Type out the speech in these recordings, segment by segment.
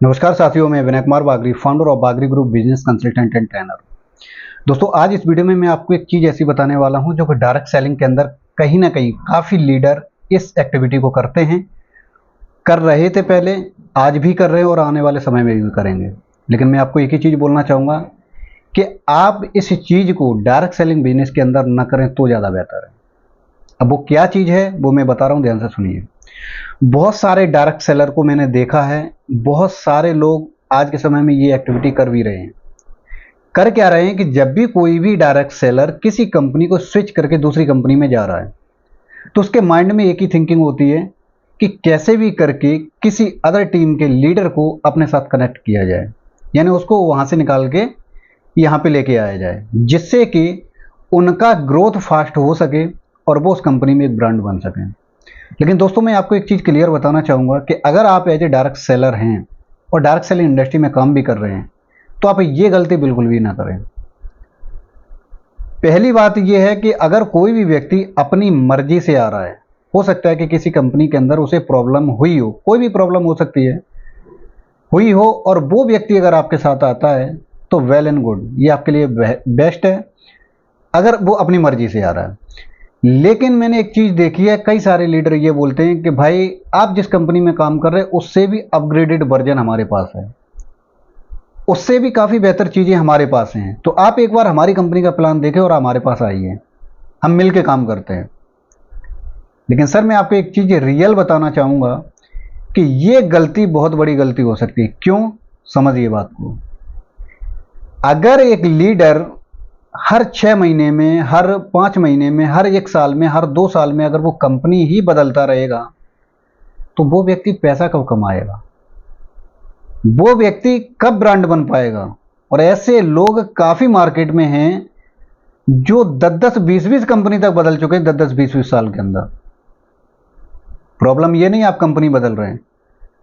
नमस्कार साथियों, मैं Vinay Kumar Bagri, founder of Bagri group, business consultant and trainer. दोस्तों, आज इस वीडियो में मैं आपको एक चीज़ ऐसी बताने वाला हूं जो कि डायरेक्ट सेलिंग के अंदर कहीं ना कहीं काफ़ी लीडर इस एक्टिविटी को करते हैं, कर रहे थे पहले, आज भी कर रहे हैं और आने वाले समय में भी करेंगे। लेकिन मैं आपको एक ही चीज़ बोलना चाहूँगा कि आप इस चीज़ को डायरेक्ट सेलिंग बिजनेस के अंदर न करें तो ज़्यादा बेहतर है। अब वो क्या चीज़ है वो मैं बता रहा हूँ, ध्यान से सुनिए। बहुत सारे डायरेक्ट सेलर को मैंने देखा है, बहुत सारे लोग आज के समय में ये एक्टिविटी कर भी रहे हैं। कर क्या रहे हैं कि जब भी कोई भी डायरेक्ट सेलर किसी कंपनी को स्विच करके दूसरी कंपनी में जा रहा है तो उसके माइंड में एक ही थिंकिंग होती है कि कैसे भी करके किसी अदर टीम के लीडर को अपने साथ कनेक्ट किया जाए, यानी उसको वहां से निकाल के यहाँ पे लेके आया जाए, जिससे कि उनका ग्रोथ फास्ट हो सके और वो उस कंपनी में एक ब्रांड बन सकें। लेकिन दोस्तों, मैं आपको एक चीज़ क्लियर बताना चाहूँगा कि अगर आप एज ए डायरेक्ट सेलर हैं और डायरेक्ट सेलिंग इंडस्ट्री में काम भी कर रहे हैं तो आप ये गलती बिल्कुल भी ना करें। पहली बात यह है कि अगर कोई भी व्यक्ति अपनी मर्जी से आ रहा है, हो सकता है कि किसी कंपनी के अंदर उसे प्रॉब्लम हुई हो, कोई भी प्रॉब्लम हो सकती है, हुई हो, और वो व्यक्ति अगर आपके साथ आता है तो वेल एंड गुड, ये आपके लिए बेस्ट है अगर वो अपनी मर्जी से आ रहा है। लेकिन मैंने एक चीज़ देखी है, कई सारे लीडर ये बोलते हैं कि भाई आप जिस कंपनी में काम कर रहे हैं उससे भी अपग्रेडेड वर्जन हमारे पास है, उससे भी काफ़ी बेहतर चीज़ें हमारे पास हैं, तो आप एक बार हमारी कंपनी का प्लान देखें और हमारे पास आइए, हम मिल के काम करते हैं। लेकिन सर, मैं आपको एक चीज़ रियल बताना चाहूँगा कि ये गलती बहुत बड़ी गलती हो सकती है। क्यों? समझिए बात को। अगर एक लीडर हर 6 महीने में, हर 5 महीने में, हर 1 साल में, हर 2 साल में अगर वो कंपनी ही बदलता रहेगा तो वो व्यक्ति पैसा कब कमाएगा, वो व्यक्ति कब ब्रांड बन पाएगा। और ऐसे लोग काफ़ी मार्केट में हैं जो 10-10, 20-20 कंपनी तक बदल चुके हैं 10-10, 20-20 साल के अंदर। प्रॉब्लम ये नहीं आप कंपनी बदल रहे हैं,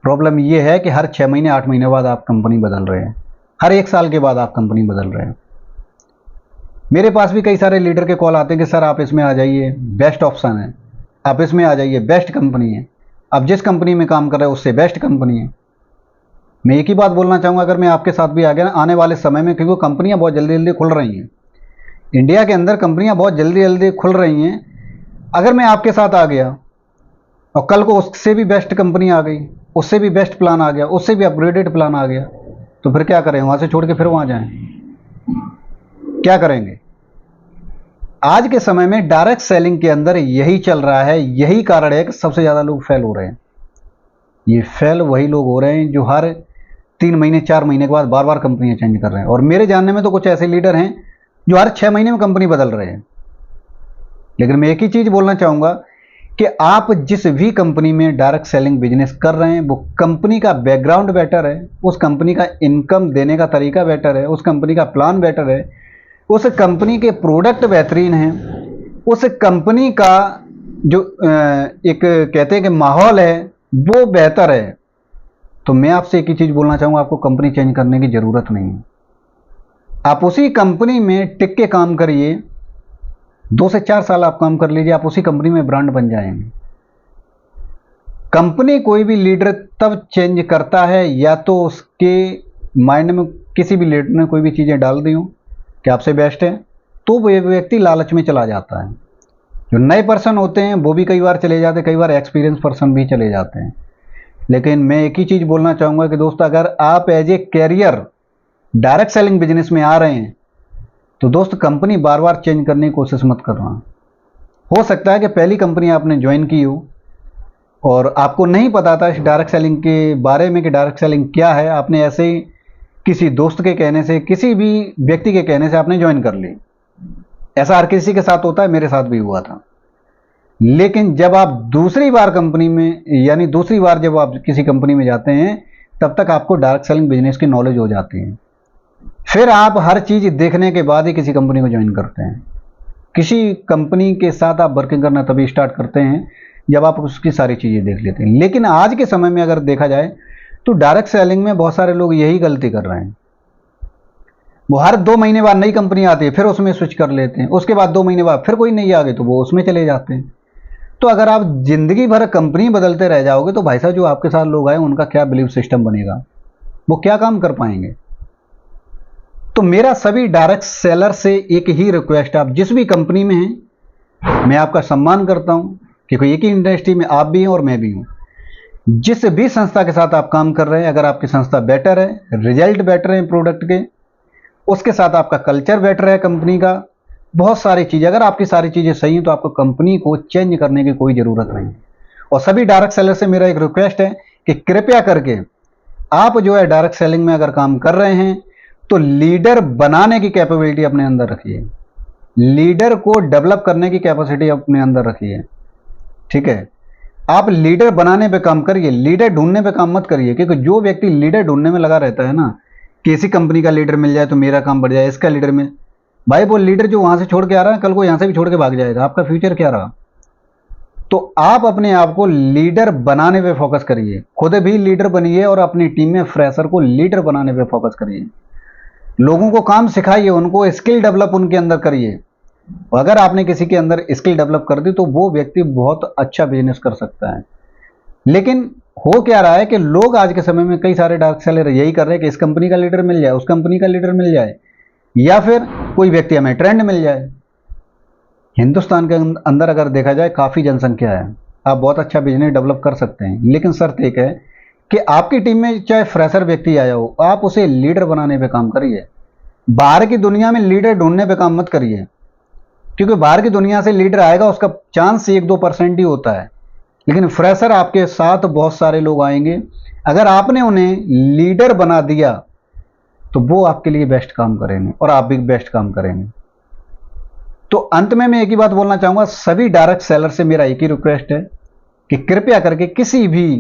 प्रॉब्लम ये है कि हर 6 महीने 8 महीने बाद आप कंपनी बदल रहे हैं, हर 1 साल के बाद आप कंपनी बदल रहे हैं। मेरे पास भी कई सारे लीडर के कॉल आते हैं कि सर आप इसमें आ जाइए, बेस्ट ऑप्शन है, आप इसमें आ जाइए, बेस्ट कंपनी है, आप जिस कंपनी में काम कर रहे हैं उससे बेस्ट कंपनी है। मैं एक ही बात बोलना चाहूँगा, अगर मैं आपके साथ भी आ गया ना आने वाले समय में, क्योंकि कंपनियाँ बहुत जल्दी जल्दी खुल रही हैं, इंडिया के अंदर कंपनियाँ बहुत जल्दी जल्दी खुल रही हैं, अगर मैं आपके साथ आ गया और कल को उससे भी बेस्ट कंपनी आ गई, उससे भी बेस्ट प्लान आ गया, उससे भी अपग्रेडेड प्लान आ गया, तो फिर क्या करें? वहाँ से छोड़ के फिर वहाँ जाएं? क्या करेंगे? आज के समय में डायरेक्ट सेलिंग के अंदर यही चल रहा है, यही कारण है कि सबसे ज़्यादा लोग फेल हो रहे हैं। ये फेल वही लोग हो रहे हैं जो हर 3 महीने 4 महीने के बाद बार बार कंपनियां चेंज कर रहे हैं। और मेरे जानने में तो कुछ ऐसे लीडर हैं जो हर 6 महीने में कंपनी बदल रहे हैं। लेकिन मैं एक ही चीज़ बोलना चाहूँगा कि आप जिस भी कंपनी में डायरेक्ट सेलिंग बिजनेस कर रहे हैं वो कंपनी का बैकग्राउंड बेटर है, उस कंपनी का इनकम देने का तरीका बेटर है, उस कंपनी का प्लान बेटर है, उस कंपनी के प्रोडक्ट बेहतरीन हैं, उस कंपनी का जो एक कहते हैं कि माहौल है वो बेहतर है, तो मैं आपसे एक ही चीज़ बोलना चाहूँगा, आपको कंपनी चेंज करने की ज़रूरत नहीं है। आप उसी कंपनी में टिक के काम करिए, 2 से 4 साल आप काम कर लीजिए, आप उसी कंपनी में ब्रांड बन जाएंगे। कंपनी कोई भी लीडर तब चेंज करता है या तो उसके माइंड में किसी भी लीडर ने कोई भी चीज़ें डाल दी हों कि आपसे बेस्ट है, तो वो व्यक्ति लालच में चला जाता है। जो नए पर्सन होते हैं वो भी कई बार चले जाते हैं, कई बार एक्सपीरियंस पर्सन भी चले जाते हैं। लेकिन मैं एक ही चीज़ बोलना चाहूँगा कि दोस्त, अगर आप as a career direct selling business में आ रहे हैं तो दोस्त कंपनी बार बार चेंज करने की कोशिश मत करना। हो सकता है कि पहली कंपनी आपने ज्वाइन की हो और आपको नहीं पता था इस डायरेक्ट सेलिंग के बारे में कि डायरेक्ट सेलिंग क्या है, आपने ऐसे ही किसी दोस्त के कहने से, किसी भी व्यक्ति के कहने से आपने ज्वाइन कर ली। ऐसा हर किसी के साथ होता है, मेरे साथ भी हुआ था। लेकिन जब आप दूसरी बार कंपनी में, यानी दूसरी बार जब आप किसी कंपनी में जाते हैं तब तक आपको डायरेक्ट सेलिंग बिजनेस की नॉलेज हो जाती है। फिर आप हर चीज़ देखने के बाद ही किसी कंपनी को ज्वाइन करते हैं। किसी कंपनी के साथ आप वर्किंग करना तभी स्टार्ट करते हैं जब आप उसकी सारी चीज़ें देख लेते हैं। लेकिन आज के समय में अगर देखा जाए तो डायरेक्ट सेलिंग में बहुत सारे लोग यही गलती कर रहे हैं। वो हर 2 महीने बाद नई कंपनी आती है फिर उसमें स्विच कर लेते हैं, उसके बाद 2 महीने बाद फिर कोई नई आ गई तो वो उसमें चले जाते हैं। तो अगर आप जिंदगी भर कंपनी बदलते रह जाओगे तो भाई साहब, जो आपके साथ लोग आए उनका क्या बिलीफ सिस्टम बनेगा? वो क्या काम कर पाएंगे? तो मेरा सभी डायरेक्ट सेलर से एक ही रिक्वेस्ट है, आप जिस भी कंपनी में हैं, मैं आपका सम्मान करता हूं क्योंकि एक ही इंडस्ट्री में आप भी हैं और मैं भी हूं। जिस भी संस्था के साथ आप काम कर रहे हैं, अगर आपकी संस्था बेटर है, रिजल्ट बेटर है प्रोडक्ट के, उसके साथ आपका कल्चर बेटर है कंपनी का, बहुत सारी चीजें, अगर आपकी सारी चीजें सही हैं तो आपको कंपनी को चेंज करने की कोई जरूरत नहीं है। और सभी डायरेक्ट सेलर से मेरा एक रिक्वेस्ट है कि कृपया करके आप जो है डायरेक्ट सेलिंग में अगर काम कर रहे हैं तो लीडर बनाने की कैपेबिलिटी अपने अंदर रखिए, लीडर को डेवलप करने की कैपेसिटी अपने अंदर रखिए। ठीक है, आप लीडर बनाने पे काम करिए, लीडर ढूंढने पे काम मत करिए। क्योंकि जो व्यक्ति लीडर ढूंढने में लगा रहता है ना, कि इसी कंपनी का लीडर मिल जाए तो मेरा काम बढ़ जाए, इसका लीडर मिल, भाई वो लीडर जो वहां से छोड़ के आ रहा है कल को यहां से भी छोड़ के भाग जाएगा, आपका फ्यूचर क्या रहा? तो आप अपने आप को लीडर बनाने पे फोकस करिए, खुद भी लीडर बनिए और अपनी टीम में फ्रेशर को लीडर बनाने पे फोकस करिए। लोगों को काम सिखाइए, उनको स्किल डेवलप उनके अंदर करिए। अगर आपने किसी के अंदर स्किल डेवलप कर दी तो वो व्यक्ति बहुत अच्छा बिजनेस कर सकता है। लेकिन हो क्या रहा है कि लोग आज के समय में कई सारे डार्क सेलर यही कर रहे हैं कि इस कंपनी का लीडर मिल जाए, उस कंपनी का लीडर मिल जाए, या फिर कोई व्यक्ति हमें ट्रेंड मिल जाए। हिंदुस्तान के अंदर अगर देखा जाए काफ़ी जनसंख्या है, आप बहुत अच्छा बिजनेस डेवलप कर सकते हैं, लेकिन शर्त एक है कि आपकी टीम में चाहे फ्रेशर व्यक्ति आया हो, आप उसे लीडर बनाने पे काम करिए। बाहर की दुनिया में लीडर ढूंढने पे काम मत करिए, क्योंकि बाहर की दुनिया से लीडर आएगा उसका चांस 1-2% ही होता है, लेकिन फ्रेशर आपके साथ बहुत सारे लोग आएंगे। अगर आपने उन्हें लीडर बना दिया तो वो आपके लिए बेस्ट काम करेंगे और आप भी बेस्ट काम करेंगे। तो अंत में मैं एक ही बात बोलना चाहूंगा, सभी डायरेक्ट सेलर से मेरा एक ही रिक्वेस्ट है कि कृपया करके किसी भी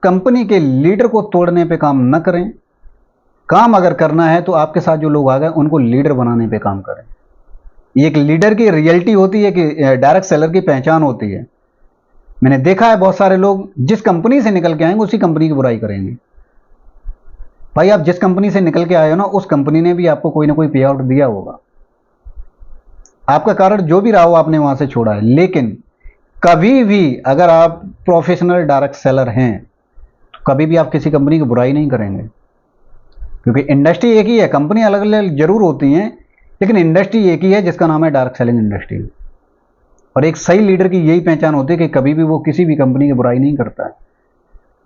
कंपनी के लीडर को तोड़ने पे काम न करें। काम अगर करना है तो आपके साथ जो लोग आ गए उनको लीडर बनाने पे काम करें। एक लीडर की रियलिटी होती है कि डायरेक्ट सेलर की पहचान होती है। मैंने देखा है बहुत सारे लोग जिस कंपनी से निकल के आएंगे उसी कंपनी की बुराई करेंगे। भाई आप जिस कंपनी से निकल के आए हो ना, उस कंपनी ने भी आपको कोई ना कोई पे आउट दिया होगा, आपका कारण जो भी रहा हो आपने वहां से छोड़ा है। लेकिन कभी भी अगर आप प्रोफेशनल डायरेक्ट सेलर हैं तो कभी भी आप किसी कंपनी की बुराई नहीं करेंगे, क्योंकि इंडस्ट्री एक ही है, कंपनी अलग अलग जरूर होती हैं लेकिन इंडस्ट्री एक ही है जिसका नाम है डायरेक्ट सेलिंग इंडस्ट्री। और एक सही लीडर की यही पहचान होती है कि कभी भी वो किसी भी कंपनी की बुराई नहीं करता है।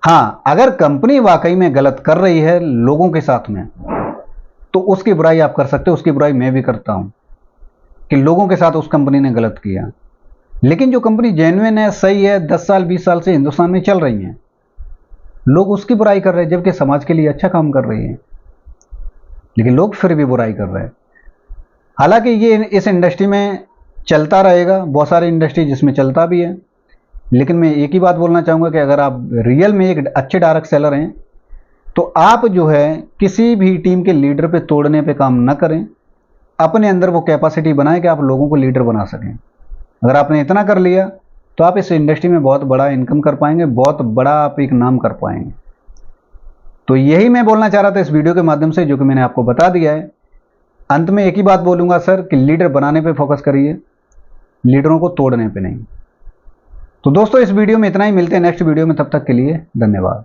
हाँ, अगर कंपनी वाकई में गलत कर रही है लोगों के साथ में तो उसकी बुराई आप कर सकते हो, उसकी बुराई मैं भी करता हूं कि लोगों के साथ उस कंपनी ने गलत किया। लेकिन जो कंपनी जेन्युइन है, सही है, 10 साल 20 साल से हिंदुस्तान में चल रही है, लोग उसकी बुराई कर रहे हैं जबकि समाज के लिए अच्छा काम कर रही है, लेकिन लोग फिर भी बुराई कर रहे हैं। हालांकि ये इस इंडस्ट्री में चलता रहेगा, बहुत सारी इंडस्ट्री जिसमें चलता भी है, लेकिन मैं एक ही बात बोलना चाहूँगा कि अगर आप रियल में एक अच्छे डायरेक्ट सेलर हैं तो आप जो है किसी भी टीम के लीडर पे तोड़ने पे काम ना करें, अपने अंदर वो कैपेसिटी बनाएं कि आप लोगों को लीडर बना सकें। अगर आपने इतना कर लिया तो आप इस इंडस्ट्री में बहुत बड़ा इनकम कर पाएंगे, बहुत बड़ा आप एक नाम कर पाएंगे। तो यही मैं बोलना चाह रहा था इस वीडियो के माध्यम से, जो कि मैंने आपको बता दिया है। अंत में एक ही बात बोलूंगा सर कि लीडर बनाने पे फोकस करिए, लीडरों को तोड़ने पे नहीं। तो दोस्तों इस वीडियो में इतना ही, मिलते हैं नेक्स्ट वीडियो में, तब तक के लिए धन्यवाद।